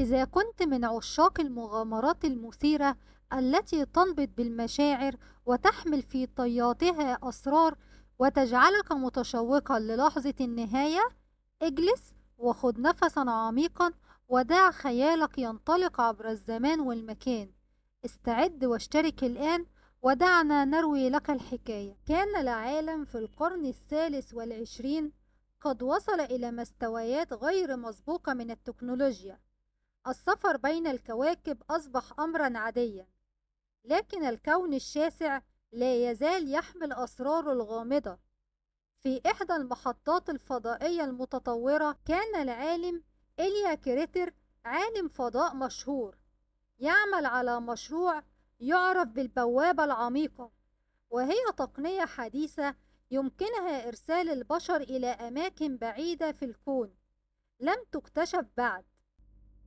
إذا كنت من عشاق المغامرات المثيرة التي تنبض بالمشاعر وتحمل في طياتها أسرار وتجعلك متشوقا للحظة النهاية، اجلس وخذ نفسا عميقا ودع خيالك ينطلق عبر الزمان والمكان. استعد واشترك الآن ودعنا نروي لك الحكاية. كان العالم في القرن ال23 قد وصل إلى مستويات غير مسبوقة من التكنولوجيا. السفر بين الكواكب أصبح أمرا عاديا، لكن الكون الشاسع لا يزال يحمل أسراره الغامضة. في إحدى المحطات الفضائية المتطورة كان العالم إليا كريتر، عالم فضاء مشهور، يعمل على مشروع يعرف بالبوابة العميقة، وهي تقنية حديثة يمكنها إرسال البشر إلى أماكن بعيدة في الكون لم تكتشف بعد.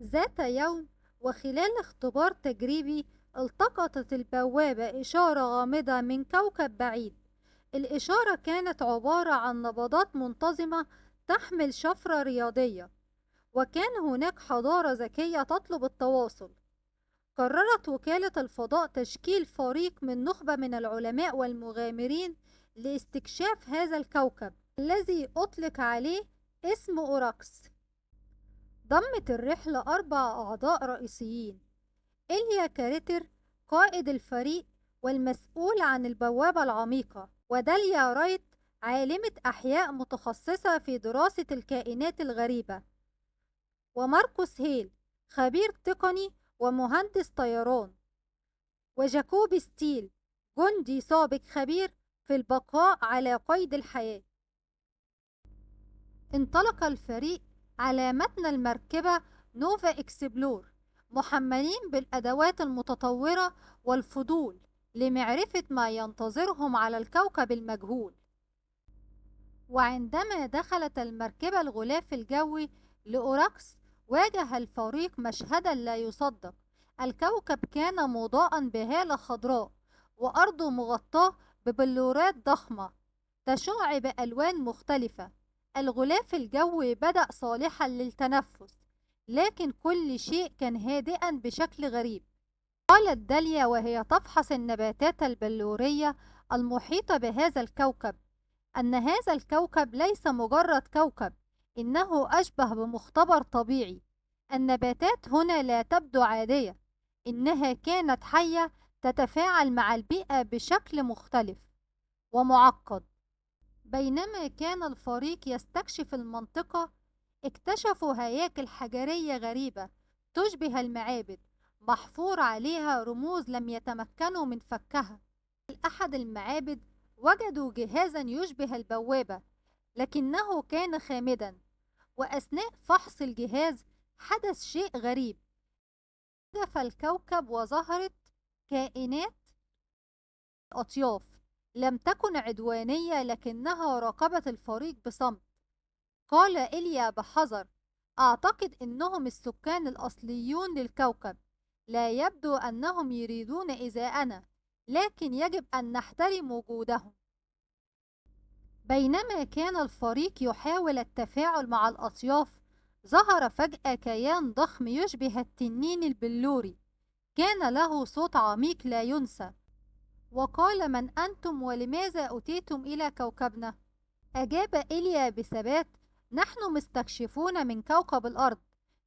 ذات يوم وخلال اختبار تجريبي التقطت البوابة إشارة غامضة من كوكب بعيد. الإشارة كانت عبارة عن نبضات منتظمة تحمل شفرة رياضية، وكان هناك حضارة ذكية تطلب التواصل. قررت وكالة الفضاء تشكيل فريق من نخبة من العلماء والمغامرين لاستكشاف هذا الكوكب الذي أطلق عليه اسم أوراكس. ضمت الرحلة 4 أعضاء رئيسيين: إليا كاريتر قائد الفريق والمسؤول عن البوابة العميقة، وداليا رايت عالمة أحياء متخصصة في دراسة الكائنات الغريبة، وماركوس هيل خبير تقني ومهندس طيران، وجاكوب ستيل جندي سابق خبير في البقاء على قيد الحياة. انطلق الفريق على متن المركبة نوفا إكسبلور محملين بالأدوات المتطورة والفضول لمعرفة ما ينتظرهم على الكوكب المجهول. وعندما دخلت المركبة الغلاف الجوي لأوراكس واجه الفريق مشهدا لا يصدق. الكوكب كان مضاء بهالة خضراء وأرضه مغطاة ببلورات ضخمة تشع بألوان مختلفة. الغلاف الجوي بدأ صالحا للتنفس، لكن كل شيء كان هادئا بشكل غريب. قالت داليا وهي تفحص النباتات البلورية المحيطة بهذا الكوكب أن هذا الكوكب ليس مجرد كوكب، إنه أشبه بمختبر طبيعي. النباتات هنا لا تبدو عادية، إنها كانت حية تتفاعل مع البيئة بشكل مختلف ومعقد. بينما كان الفريق يستكشف المنطقة، اكتشفوا هياكل حجرية غريبة تشبه المعابد، محفور عليها رموز لم يتمكنوا من فكها. في أحد المعابد وجدوا جهازا يشبه البوابة، لكنه كان خامدا. وأثناء فحص الجهاز حدث شيء غريب. كشف الكوكب وظهرت كائنات أطياف لم تكن عدوانية، لكنها راقبت الفريق بصمت. قال إليا بحذر: أعتقد أنهم السكان الأصليون للكوكب. لا يبدو أنهم يريدون إيذاءنا، لكن يجب أن نحترم وجودهم. بينما كان الفريق يحاول التفاعل مع الأطياف، ظهر فجأة كيان ضخم يشبه التنين البلوري. كان له صوت عميق لا ينسى، وقال: من أنتم ولماذا أتيتم إلى كوكبنا؟ أجاب إليا بثبات: نحن مستكشفون من كوكب الأرض،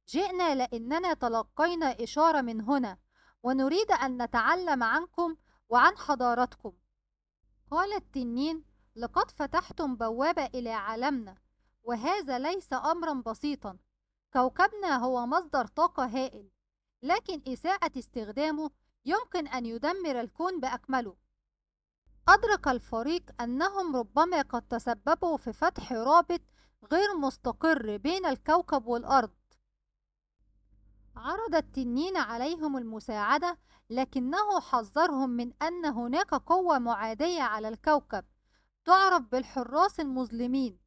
جئنا لأننا تلقينا إشارة من هنا ونريد أن نتعلم عنكم وعن حضارتكم. قال التنين: لقد فتحتم بوابة إلى عالمنا، وهذا ليس أمرا بسيطا. كوكبنا هو مصدر طاقة هائل، لكن إساءة استخدامه يمكن أن يدمر الكون بأكمله. أدرك الفريق أنهم ربما قد تسببوا في فتح رابط غير مستقر بين الكوكب والأرض. عرض التنين عليهم المساعدة، لكنه حذرهم من أن هناك قوة معادية على الكوكب تعرف بالحراس المظلمين،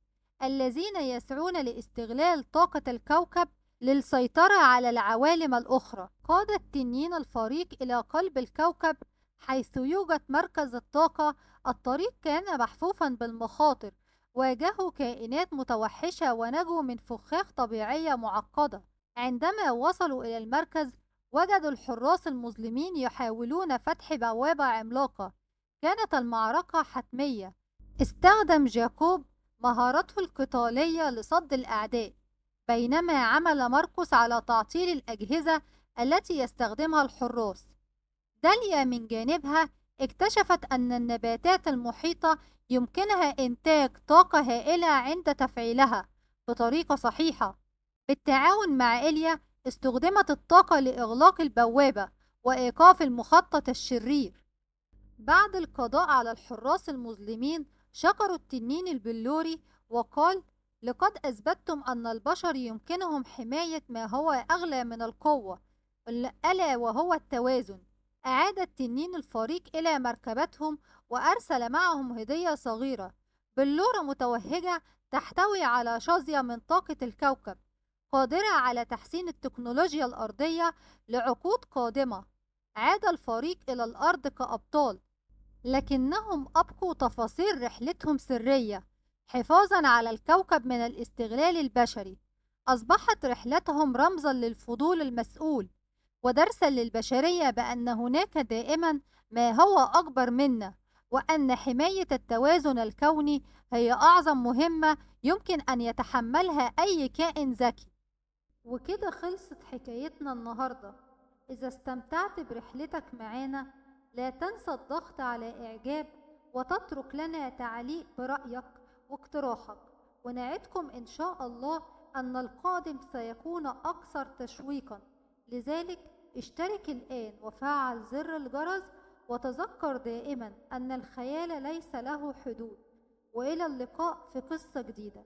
الذين يسعون لاستغلال طاقة الكوكب للسيطرة على العوالم الأخرى. قاد التنين الفريق إلى قلب الكوكب حيث يوجد مركز الطاقة. الطريق كان محفوفا بالمخاطر، واجهوا كائنات متوحشة ونجوا من فخاخ طبيعية معقدة. عندما وصلوا إلى المركز وجدوا الحراس المظلمين يحاولون فتح بوابة عملاقة. كانت المعركة حتمية. استخدم جاكوب مهارته القتالية لصد الأعداء، بينما عمل ماركوس على تعطيل الأجهزة التي يستخدمها الحراس. داليا من جانبها اكتشفت أن النباتات المحيطة يمكنها إنتاج طاقة هائلة عند تفعيلها بطريقة صحيحة. بالتعاون مع إيليا استخدمت الطاقة لإغلاق البوابة وإيقاف المخطط الشرير. بعد القضاء على الحراس المظلمين شكروا التنين البلوري وقال: لقد أثبتتم أن البشر يمكنهم حماية ما هو أغلى من القوة، ألا وهو التوازن. أعاد التنين الفريق إلى مركبتهم وأرسل معهم هدية صغيرة، بلورة متوهجة تحتوي على شظية من طاقة الكوكب، قادرة على تحسين التكنولوجيا الأرضية لعقود قادمة. عاد الفريق إلى الأرض كأبطال، لكنهم أبقوا تفاصيل رحلتهم سرية حفاظا على الكوكب من الاستغلال البشري. أصبحت رحلتهم رمزا للفضول المسؤول ودرسا للبشرية بأن هناك دائما ما هو أكبر منا، وأن حماية التوازن الكوني هي أعظم مهمة يمكن أن يتحملها أي كائن ذكي. وكده خلصت حكايتنا النهاردة. إذا استمتعت برحلتك معانا لا تنسى الضغط على إعجاب وتترك لنا تعليق برأيك واقتراحك، ونعدكم إن شاء الله أن القادم سيكون أكثر تشويقا. لذلك اشترك الآن وفعل زر الجرس، وتذكر دائما أن الخيال ليس له حدود. وإلى اللقاء في قصة جديدة.